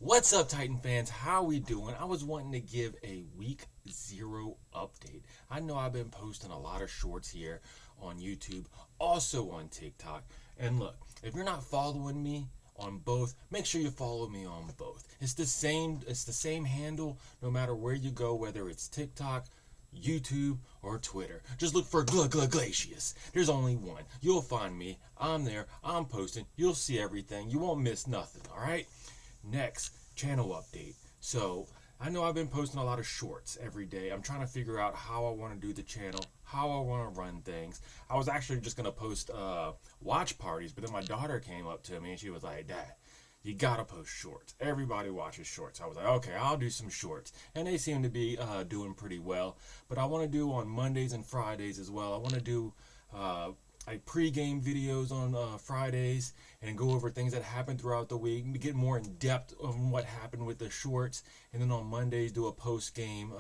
What's up, Titan fans? How we doing? I was wanting to give a week 0 update. I know I've been posting a lot of shorts here on YouTube, also on TikTok. And look, if you're not following me on both, make sure you follow me on both. It's the same handle no matter where you go, whether it's TikTok, YouTube, or Twitter. Just look for Glacius. There's only one. You'll find me. I'm there. I'm posting. You'll see everything. You won't miss nothing, alright? Next, channel update. So, I know I've been posting a lot of shorts every day. I'm trying to figure out how I want to do the channel, how I want to run things. I was actually just going to post watch parties, but then my daughter came up to me and she was like, "Dad, you gotta post shorts. Everybody watches shorts." I was like, okay, I'll do some shorts. And they seem to be doing pretty well. But I want to do on Mondays and Fridays as well. I want to do like pre-game videos on Fridays and go over things that happened throughout the week, get more in depth on what happened with the shorts, and then on Mondays do a post-game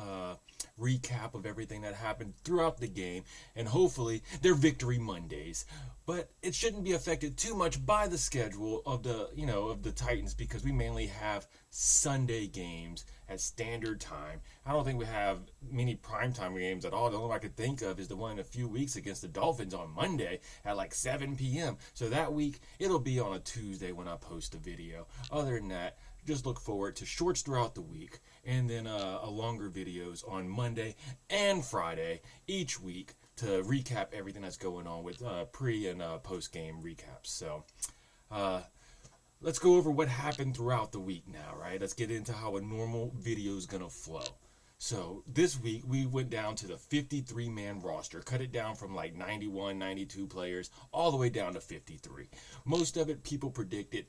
recap of everything that happened throughout the game, and hopefully they're victory Mondays. But it shouldn't be affected too much by the schedule of the Titans, because we mainly have Sunday games at standard time. I don't think we have many primetime games at all. The only one I could think of is the one in a few weeks against the Dolphins on Monday at like 7 p.m. So that week, it'll be on a Tuesday when I post a video. Other than that, just look forward to shorts throughout the week, and then a longer videos on Monday and Friday each week to recap everything that's going on with pre and post game recaps. So let's go over what happened throughout the week now, right? Let's get into how a normal video is gonna flow. So this week we went down to the 53-man roster, cut it down from like 91, 92 players all the way down to 53. Most of it people predicted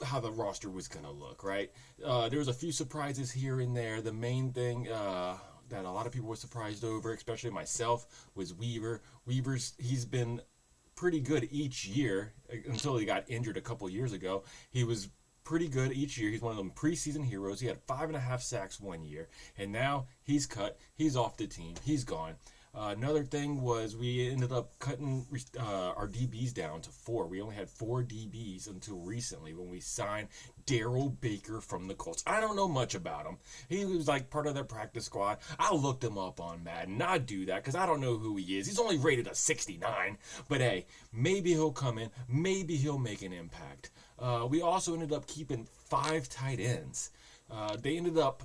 how the roster was gonna look, right? There was a few surprises here and there. The main thing that a lot of people were surprised over, especially myself, was Weaver. He's been pretty good each year until he got injured a couple years ago. He was pretty good each year. He's one of them preseason heroes. He had 5.5 sacks one year, and now he's cut. He's off the team. He's gone. Another thing was we ended up cutting our DBs down to 4. We only had 4 DBs until recently when we signed Darrell Baker from the Colts. I don't know much about him. He was like part of their practice squad. I looked him up on Madden. I do that because I don't know who he is. He's only rated a 69. But hey, maybe he'll come in. Maybe he'll make an impact. We also ended up keeping 5 tight ends. They ended up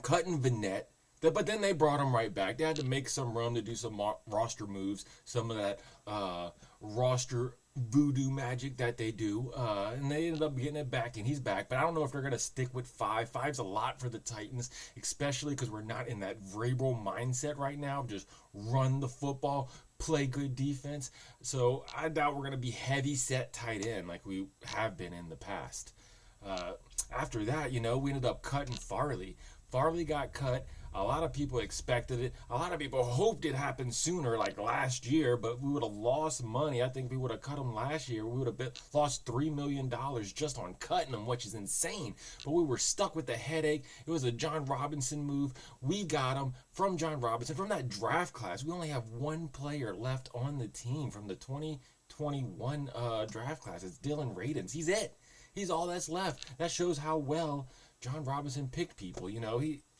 cutting Vanette, but then they brought him right back. They had to make some room to do some roster moves, some of that roster voodoo magic that they do, and they ended up getting it back, and he's back. But I don't know if they're going to stick with 5. 5's a lot for the Titans, especially because we're not in that Vrabel mindset right now. Just run the football, play good defense. So I doubt we're going to be heavy set tight end like we have been in the past. After that, we ended up cutting Farley. Farley got cut. A lot of people expected it. A lot of people hoped it happened sooner, like last year, but we would have lost money. I think we would have cut him last year. We would have lost $3 million just on cutting him, which is insane. But we were stuck with the headache. It was a John Robinson move. We got him from John Robinson. From that draft class, we only have one player left on the team from the 2021 draft class. It's Dylan Radins. He's it. He's all that's left. That shows how well John Robinson picked people.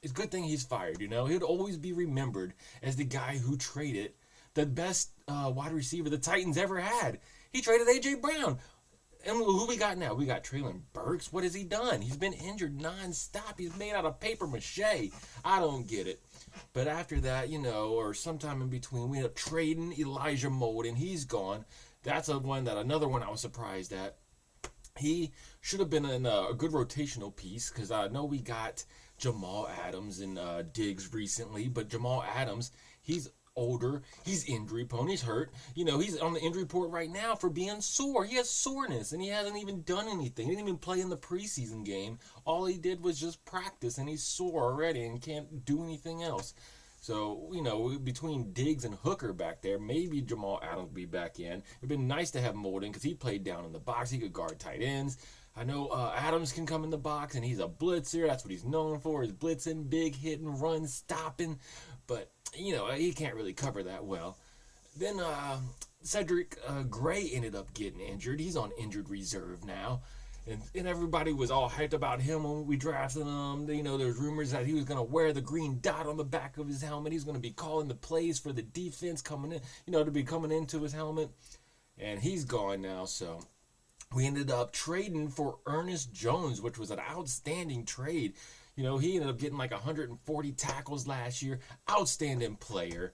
It's a good thing he's fired. He'd always be remembered as the guy who traded the best wide receiver the Titans ever had. He traded A.J. Brown. And who we got now? We got Treylon Burks. What has he done? He's been injured nonstop. He's made out of paper mache. I don't get it. But after that, or sometime in between, we ended up trading Elijah Molden. He's gone. That's another one I was surprised at. He should have been in a good rotational piece, because I know we got Jamal Adams and Diggs recently, but Jamal Adams, he's older, he's injury prone, he's hurt. He's on the injury report right now for being sore. He has soreness, and he hasn't even done anything. He didn't even play in the preseason game. All he did was just practice, and he's sore already and can't do anything else. So, between Diggs and Hooker back there, maybe Jamal Adams will be back in. It'd been nice to have Molden, because he played down in the box. He could guard tight ends. I know Adams can come in the box, and he's a blitzer. That's what he's known for, is blitzing, big hitting, run, stopping. But, he can't really cover that well. Then Cedric Gray ended up getting injured. He's on injured reserve now. And everybody was all hyped about him when we drafted him. You know, there's rumors that he was going to wear the green dot on the back of his helmet. He's going to be calling the plays for the defense coming in, you know, to be coming into his helmet. And he's gone now, so we ended up trading for Ernest Jones, which was an outstanding trade. You know, he ended up getting like 140 tackles last year. Outstanding player.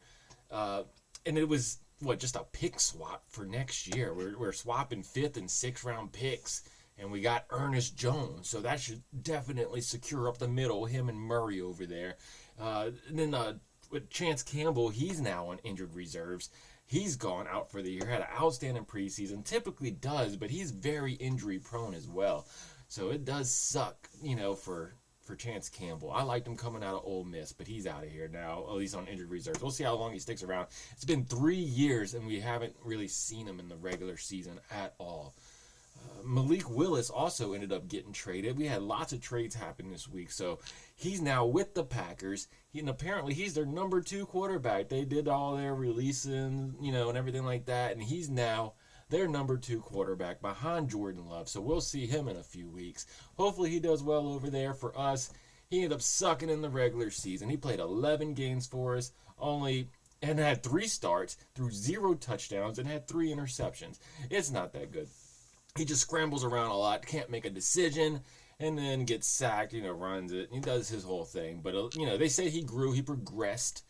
And it was, just a pick swap for next year. We're swapping 5th and 6th round picks. And we got Ernest Jones. So that should definitely secure up the middle, him and Murray over there. And then with Chance Campbell, he's now on injured reserves. He's gone out for the year. Had an outstanding preseason. Typically does, but he's very injury prone as well. So it does suck, you know, for Chance Campbell. I liked him coming out of Ole Miss, but he's out of here now, at least on injured reserves. We'll see how long he sticks around. It's been 3 years, and we haven't really seen him in the regular season at all. Malik Willis also ended up getting traded. We had lots of trades happen this week, so he's now with the Packers. And apparently he's their number 2 quarterback. They did all their releasing, you know, and everything like that, and he's now their number 2 quarterback behind Jordan Love. So we'll see him in a few weeks. Hopefully he does well over there for us. He ended up sucking in the regular season. He played 11 games for us, and had 3 starts, threw 0 touchdowns, and had 3 interceptions. It's not that good. He just scrambles around a lot, can't make a decision, and then gets sacked, you know, runs it. He does his whole thing. But, you know, they say he grew, he progressed,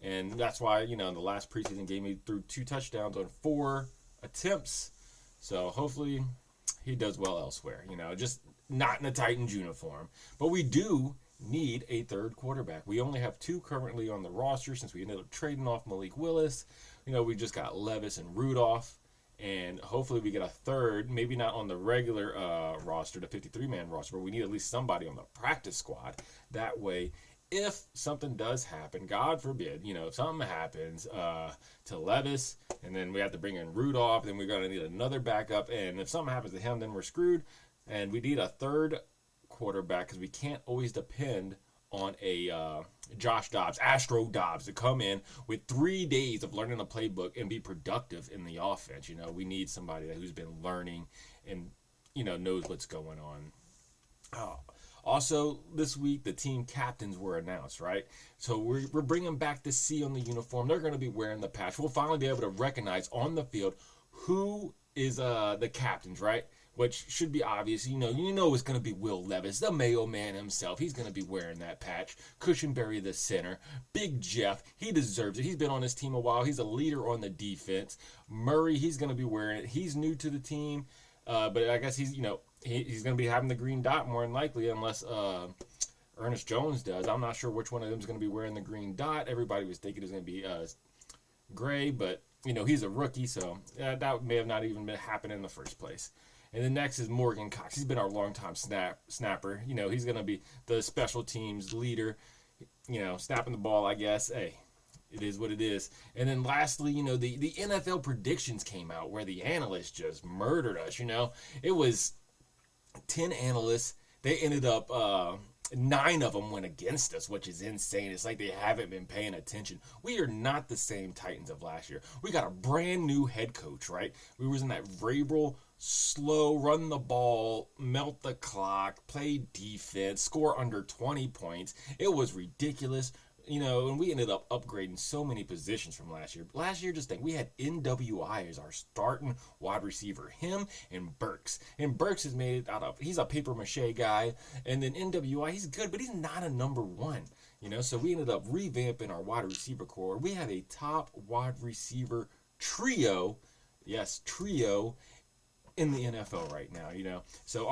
and that's why, you know, in the last preseason game, he threw 2 touchdowns on 4 attempts. So hopefully he does well elsewhere, you know, just not in a Titans uniform. But we do need a 3rd quarterback. We only have 2 currently on the roster since we ended up trading off Malik Willis. You know, we just got Levis and Rudolph. And hopefully we get a 3rd, maybe not on the regular roster, the 53-man roster, but we need at least somebody on the practice squad. That way, if something does happen, God forbid, you know, if something happens to Levis, and then we have to bring in Rudolph, then we're going to need another backup. And if something happens to him, then we're screwed. And we need a 3rd quarterback because we can't always depend on a Josh Dobbs, Astro Dobbs, to come in with 3 days of learning the playbook and be productive in the offense. You know, we need somebody who's been learning and, you know, knows what's going on. Also, this week, the team captains were announced, right? So we're bringing back the C on the uniform. They're going to be wearing the patch. We'll finally be able to recognize on the field who is the captains, right? Which should be obvious. You know it's going to be Will Levis, the Mayo Man himself. He's going to be wearing that patch. Cushenberry, the center. Big Jeff, he deserves it. He's been on this team a while. He's a leader on the defense. Murray, he's going to be wearing it. He's new to the team, but I guess he's going to be having the green dot more than likely unless Ernest Jones does. I'm not sure which one of them is going to be wearing the green dot. Everybody was thinking it was going to be gray, but, you know, he's a rookie, so that may have not even been happening in the first place. And the next is Morgan Cox. He's been our longtime snapper. You know, he's going to be the special teams leader, you know, snapping the ball, I guess. Hey, it is what it is. And then lastly, you know, the NFL predictions came out where the analysts just murdered us, you know. It was 10 analysts. They ended up 9 of them went against us, which is insane. It's like they haven't been paying attention. We are not the same Titans of last year. We got a brand new head coach, right? We was in that Vrabel, slow, run the ball, melt the clock, play defense, score under 20 points. It was ridiculous. You know, and we ended up upgrading so many positions from last year. Last year, just think, we had NWI as our starting wide receiver, him and Burks. And Burks is made out of, he's a paper mache guy. And then NWI, he's good, but he's not a number 1. You know, so we ended up revamping our wide receiver core. We have a top wide receiver trio, yes, trio, in the NFL right now, you know. So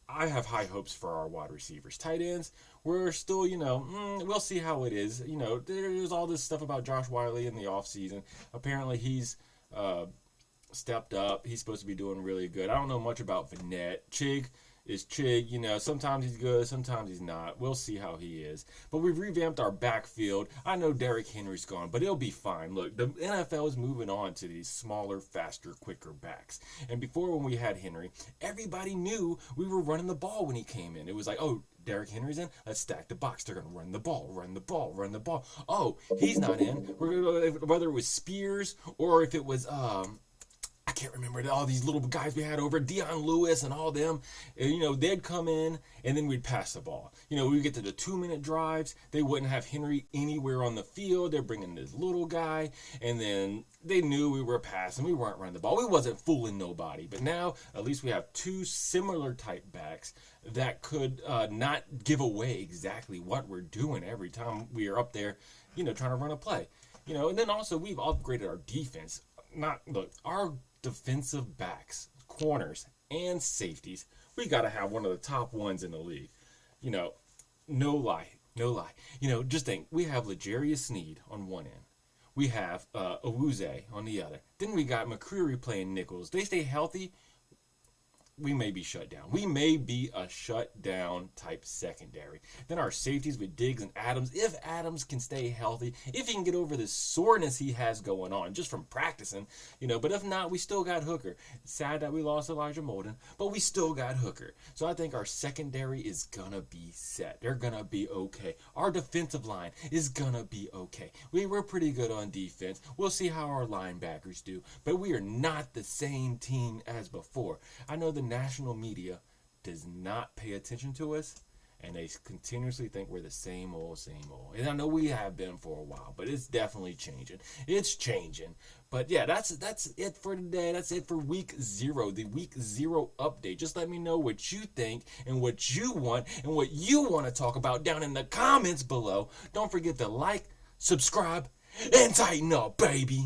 I have high hopes for our wide receivers. Tight ends, we're still, you know, we'll see how it is. You know, there's all this stuff about Josh Wiley in the offseason. Apparently he's stepped up. He's supposed to be doing really good. I don't know much about Vinette. Chig is Chig. You know, sometimes he's good, sometimes he's not. We'll see how he is. But we've revamped our backfield. I know Derrick Henry's gone, but it'll be fine. Look, the NFL is moving on to these smaller, faster, quicker backs. And before, when we had Henry, everybody knew we were running the ball when he came in. It was like, oh, Derrick Henry's in, let's stack the box. They're going to run the ball, run the ball, run the ball. Oh, he's not in. Whether it was Spears or if it was, I can't remember all these little guys we had over, Dion Lewis and all them. And, they'd come in and then we'd pass the ball. We'd get to the 2-minute drives. They wouldn't have Henry anywhere on the field. They're bringing this little guy, and then they knew we were passing. We weren't running the ball. We wasn't fooling nobody. But now at least we have two similar type backs that could not give away exactly what we're doing every time we are up there, trying to run a play. And then also we've upgraded our defense. Our defensive backs, corners, and safeties, we got to have one of the top ones in the league. No lie. Just think, we have L'Jarius Sneed on one end. We have Owuze on the other. Then we got McCreary playing nickels. They stay healthy, we may be shut down. We may be a shut down type secondary. Then our safeties with Diggs and Adams. If Adams can stay healthy, if he can get over the soreness he has going on just from practicing, but if not, we still got Hooker. It's sad that we lost Elijah Molden, but we still got Hooker. So I think our secondary is gonna be set. They're gonna be okay. Our defensive line is gonna be okay. We're pretty good on defense. We'll see how our linebackers do, but we are not the same team as before. I know the national media does not pay attention to us, and they continuously think we're the same old. And I know we have been for a while, but it's definitely changing. It's changing. But yeah, that's it for today. That's it for week 0, the week 0 update. Just let me know what you think and what you want and what you want to talk about down in the comments below. Don't forget to like, subscribe, and tighten up, baby.